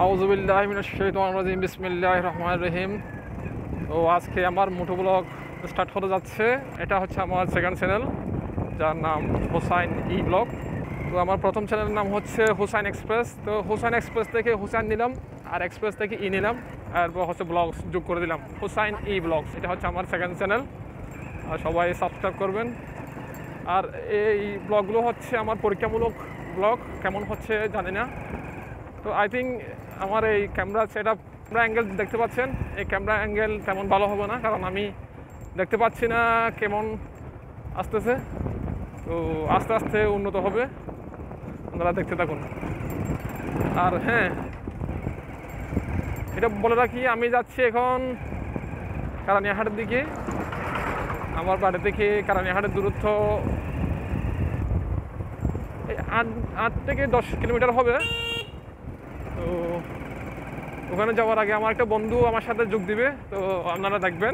আউযুবিল্লাহি মিনাশ শাইতানির রাজিম বিসমিল্লাহির রহমানির রহিম। তো আজকে আমার মোটো ব্লগ স্টার্ট হতে যাচ্ছে। এটা হচ্ছে আমার সেকেন্ড চ্যানেল, যার নাম হুসাইন ই ব্লগ। তো আমার প্রথম চ্যানেলের নাম হচ্ছে হুসাইন এক্সপ্রেস। তো হুসাইন এক্সপ্রেস থেকে হুসাইন নিলাম, আর এক্সপ্রেস থেকে ই নিলাম, এরপর হচ্ছে ব্লগস যোগ করে দিলাম হুসাইন ই ব্লগস। এটা হচ্ছে আমার সেকেন্ড চ্যানেল, আর সবাই সাবস্ক্রাইব করবেন। আর এই ব্লগগুলো হচ্ছে আমার পরীক্ষামূলক ব্লগ, কেমন হচ্ছে জানি না। তো আই থিঙ্ক আমার এই ক্যামেরা অ্যাঙ্গেল দেখতে পাচ্ছেন, এই ক্যামেরা অ্যাঙ্গেল তেমন ভালো হবে না, কারণ আমি দেখতে পাচ্ছি না কেমন আসতেছে। তো আস্তে আস্তে উন্নত হবে, আপনারা দেখতে থাকুন। আর হ্যাঁ, এটা বলে রাখি, আমি যাচ্ছি এখন কারানিয়াহাটের দিকে। আমার বাড়ি থেকে কারানিয়াহাটের দূরত্ব এই 8 থেকে 10 কিলোমিটার হবে। তো ওখানে যাওয়ার আগে আমার একটা বন্ধু আমার সাথে যোগ দিবে, তো আপনারা দেখবেন।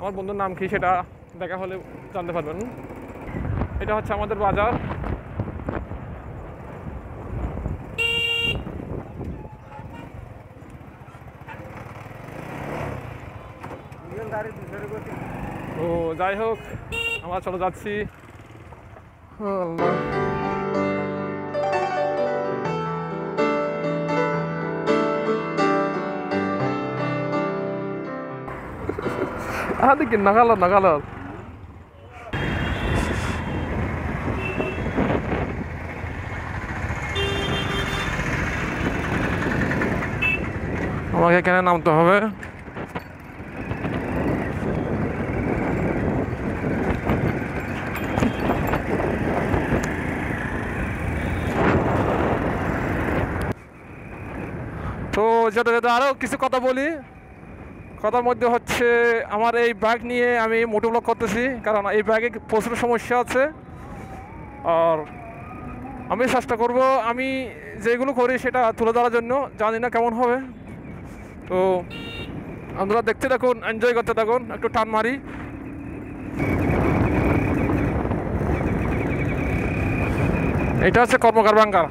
আমার বন্ধুর নাম কি সেটা দেখা হলে জানতে পারবেন। এটা হচ্ছে আমাদের বাজার। তো যাই হোক, আমরা চলে যাচ্ছি। Hadi nagalar. আমাকে এখানে নামতে হবে। তো যেতে যেতে আরও কিছু কথা বলি। কথার মধ্যে হচ্ছে, আমার এই বাইক নিয়ে আমি মোটো ব্লগ করতেছি, কারণ এই বাইকে প্রচুর সমস্যা আছে। আর আমি চেষ্টা করব আমি যেগুলো করি সেটা তুলে ধরার জন্য। জানি না কেমন হবে, তো আপনারা দেখতে থাকুন, এনজয় করতে থাকুন। একটু টান মারি। এটা হচ্ছে কর্মকার বাঙ্গার।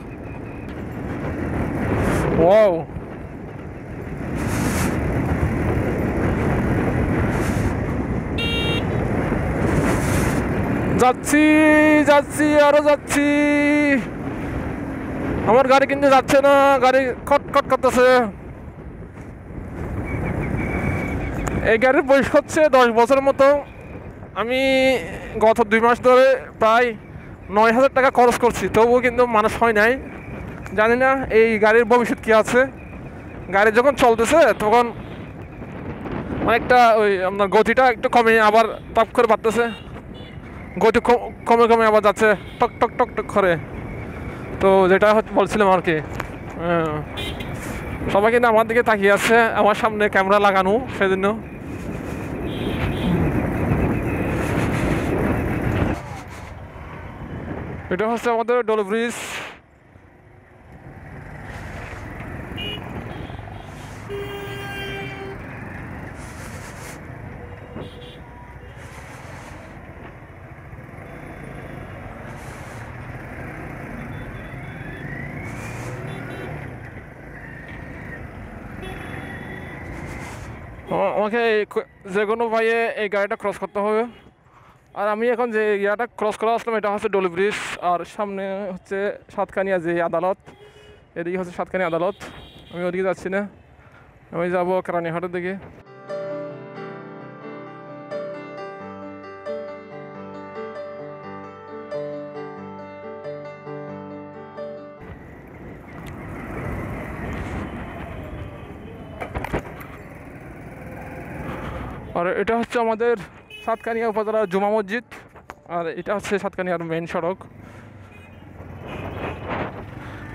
ওয়াও, যাচ্ছি আরো যাচ্ছি। আমার গাড়ি কিন্তু যাচ্ছে না, গাড়ি খটখট করতেছে। এই গাড়ির বয়স হচ্ছে 10 বছরের মতো। আমি গত 2 মাস ধরে প্রায় 9,000 টাকা খরচ করছি, তবুও কিন্তু মানুষ হয় নাই। জানি না এই গাড়ির ভবিষ্যৎ কী আছে। গাড়ি যখন চলতেছে তখন অনেকটা ওই আপনার গতিটা একটু কমে, আবার টপ করে বাড়তেছে। গতি কমে আবার যাচ্ছে টক টক টক টক করে। তো যেটা বলছিলাম আর কি, সবাই কিন্তু আমার দিকে তাকিয়ে আছে, আমার সামনে ক্যামেরা লাগানো, সেজন্য। এটা হচ্ছে আমাদের ডোল ব্রিজ। আমাকে যে কোনো ভাইয়ে এই গাড়িটা ক্রস করতে হবে। আর আমি এখন যে ইয়াটা ক্রস করা আসলাম, এটা হচ্ছে ডোল ব্রিজ। আর সামনে হচ্ছে সাতকানিয়া যে আদালত, এদিকে হচ্ছে সাতকানিয়া আদালত। আমি ওদিকে যাচ্ছি না, আমি যাবো কারানিয়াহাটের দিকে। আর এটা হচ্ছে আমাদের সাতকানিয়া উপজেলার জুমা মসজিদ। আর এটা হচ্ছে সাতকানিয়ার মেইন সড়ক।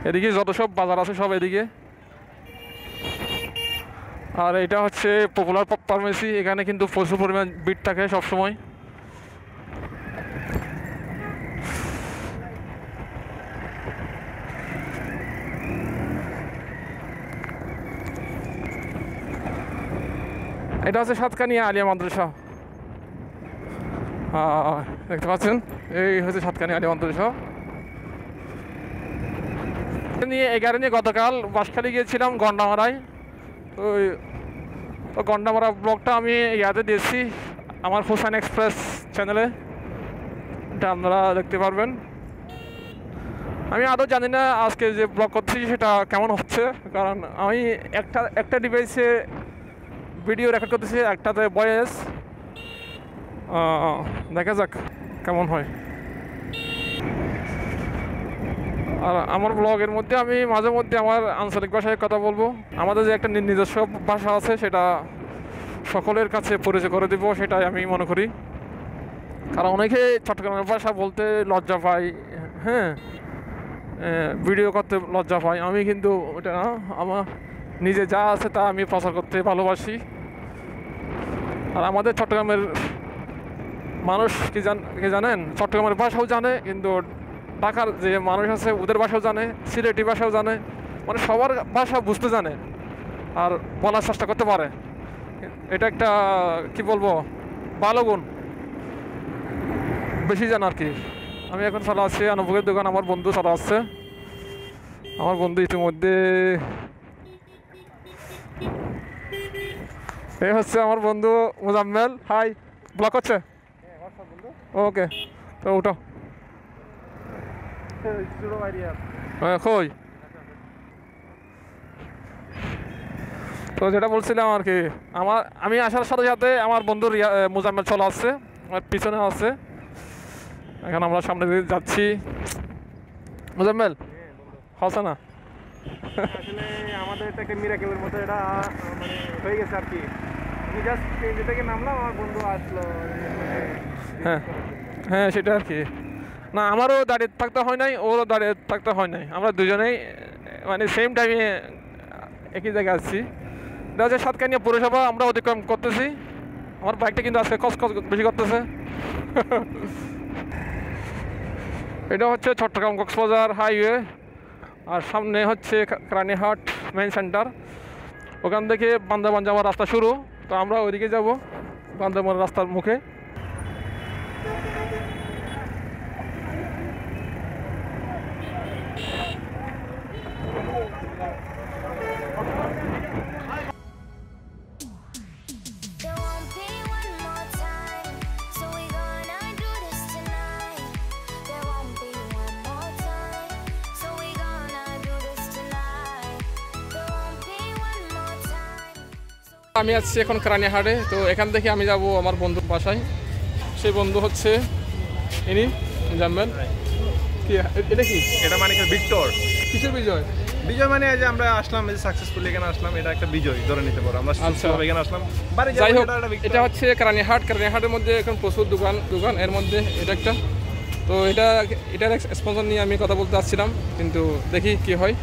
এদিকে যত সব বাজার আছে সব এদিকে। আর এটা হচ্ছে পপুলার ফার্মেসি। এখানে কিন্তু প্রচুর পরিমাণ ভিড় থাকে সবসময়। এটা হচ্ছে সাতকানিয়া আলিয়া মাদ্রাসা। দেখতে পাচ্ছেন, এই হচ্ছে সাতকানিয়া আলিয়া মাদ্রাসা। এই গাড়ি নিয়ে গতকাল বাঁশখালী গিয়েছিলাম গন্ডামারায়। তো গন্ডামারা ব্লগটা আমি ইয়াতে দিয়েছি আমার হোসাইন এক্সপ্রেস চ্যানেলে, এটা আপনারা দেখতে পারবেন। আমি আদৌ জানি না আজকে যে ব্লগ করছি সেটা কেমন হচ্ছে, কারণ আমি একটা ডিভাইসে ভিডিও রেকর্ড করতেছি, একটাতে ভয়েস। দেখা যাক কেমন হয়। আর আমার ব্লগের মধ্যে আমি মাঝে মধ্যে আমার আঞ্চলিক ভাষায় কথা বলবো। আমাদের যে একটা নিজস্ব ভাষা আছে সেটা সকলের কাছে পরিচয় করে দেবো, সেটাই আমি মনে করি। কারণ অনেকে চট্টগ্রামের ভাষা বলতে লজ্জা পায়, হ্যাঁ, ভিডিও করতে লজ্জা পায়। আমি কিন্তু ওটা না, আমার নিজে যা আছে তা আমি প্রচার করতে ভালোবাসি। আর আমাদের চট্টগ্রামের মানুষ কি জানেন, চট্টগ্রামের ভাষাও জানে, কিন্তু ঢাকার যে মানুষ আছে ওদের ভাষাও জানে, সিলেটি ভাষাও জানে, মানে সবার ভাষা বুঝতে জানে আর বলার চেষ্টা করতে পারে। এটা একটা কি বলবো ভালো গুণ, বেশি জানা আর কি। আমি এখন চলে আসছি আনুভোগের দোকান, আমার বন্ধু চলে আসছে। আমার বন্ধু ইতিমধ্যে এই হচ্ছে আমার বন্ধু মুজাম্মেল। হাই, ব্লক হচ্ছে? ওকে, তো উঠো। কই তো যেটা বলছিলাম আর কি, আমি আসার সাথে সাথে আমার বন্ধু মুজাম্মেল চলে আসছে, আমার পিছনে আছে। এখন আমরা সামনে দিকে যাচ্ছি। মুজাম্মেল হচ্ছে না আসলে আমাদের এটা একটা মিরাকেলের মতো এটা মানে হয়ে গেছে আর কি। আমি জাস্ট ট্রেন থেকে নামলাম, আমার বন্ধু আসলো। হ্যাঁ হ্যাঁ, সেটা আর কি। না, আমারও দাঁড়িয়ে থাকতে হয় নাই, ওরও দাঁড়িয়ে থাকতে হয় নাই, আমরা দুজনেই মানে সেম টাইমে একই জায়গায় আসছি। এটা হচ্ছে সাতকানিয়া পৌরসভা, আমরা অতিক্রম করতেছি। আমার বাইকটা কিন্তু আজকে কস বেশি করতেছে। এটা হচ্ছে চট্টগ্রাম কক্সবাজার হাইওয়ে, আর সামনে হচ্ছে রানীহাট মেইন সেন্টার। ওখান থেকে বান্দরবান যাওয়ার রাস্তা শুরু, তো আমরা ওইদিকে যাব, বান্দরবান রাস্তার মুখে। আমি আছি এখন রানীহাটে। তো এখান থেকে আমি যাব আমার বন্ধুর বাসায়। সেই বন্ধু হচ্ছে ইনি জানবেন কি এটা, কি এটা মানে ভিক্টর। কিসের বিজয়? বিজয় মানে যে আমরা আসলাম, এই যে সাকসেসফুলি এখানে আসলাম, এটা একটা বিজয় ধরে নিতে পারো। আমরা এখানে আসলাম। যাই হোক, এটা হচ্ছে রানীহাটের মধ্যে এখন প্রচুর দোকান, এর মধ্যে এটা একটা। তো এটার স্পন্সর নিয়ে আমি কথা বলতে আসছিলাম, কিন্তু দেখি কি হয়।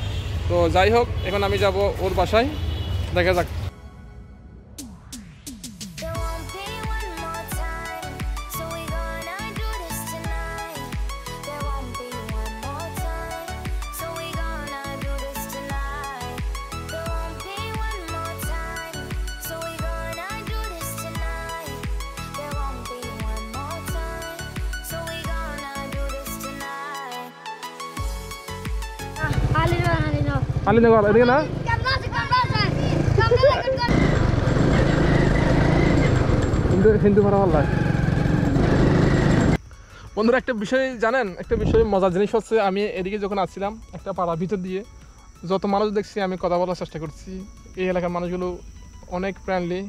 তো যাই হোক, এখন আমি যাব ওর বাসায়, দেখা যাক। আলিনগর এদিকে না, হিন্দু ভাড়া পাল্লা। বন্ধুরা, একটা বিষয় জানেন, একটা বিষয় মজার জিনিস হচ্ছে, আমি এদিকে যখন আসছিলাম একটা পাড়ার ভিতর দিয়ে যত মানুষ দেখছি আমি কথা বলার চেষ্টা করছি। এই এলাকার মানুষগুলো অনেক ফ্রেন্ডলি,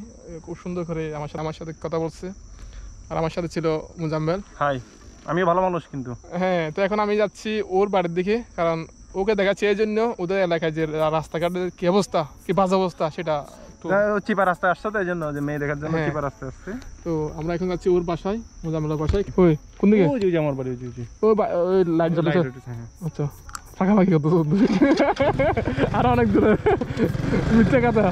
খুব সুন্দর করে আমার সাথে কথা বলছে। আর আমার সাথে ছিল মুজাম্মেল। হাই, আমি ভালো মানুষ কিন্তু। হ্যাঁ, তো এখন আমি যাচ্ছি ওর বাড়ির দিকে, কারণ ওকে দেখাচ্ছি এই জন্য ওদের এলাকায় যে রাস্তাঘাটের কি অবস্থা, কি বাজে অবস্থা, সেটা চিপা রাস্তায় আসছে, তো এই জন্য যে মেয়ে দেখার জন্য চিপা রাস্তায় আসছে। তো আমরা এখন যাচ্ছি ওর বাসায়, মুজাম্মেলের বাসায়। ওই কোন দিকে? ওই যে আমার বাড়ি, ওই লাইট জ্বলছে। আচ্ছা, ফাঁকাফাঁকি কত আরো অনেক দূরে, মিথ্যে কথা।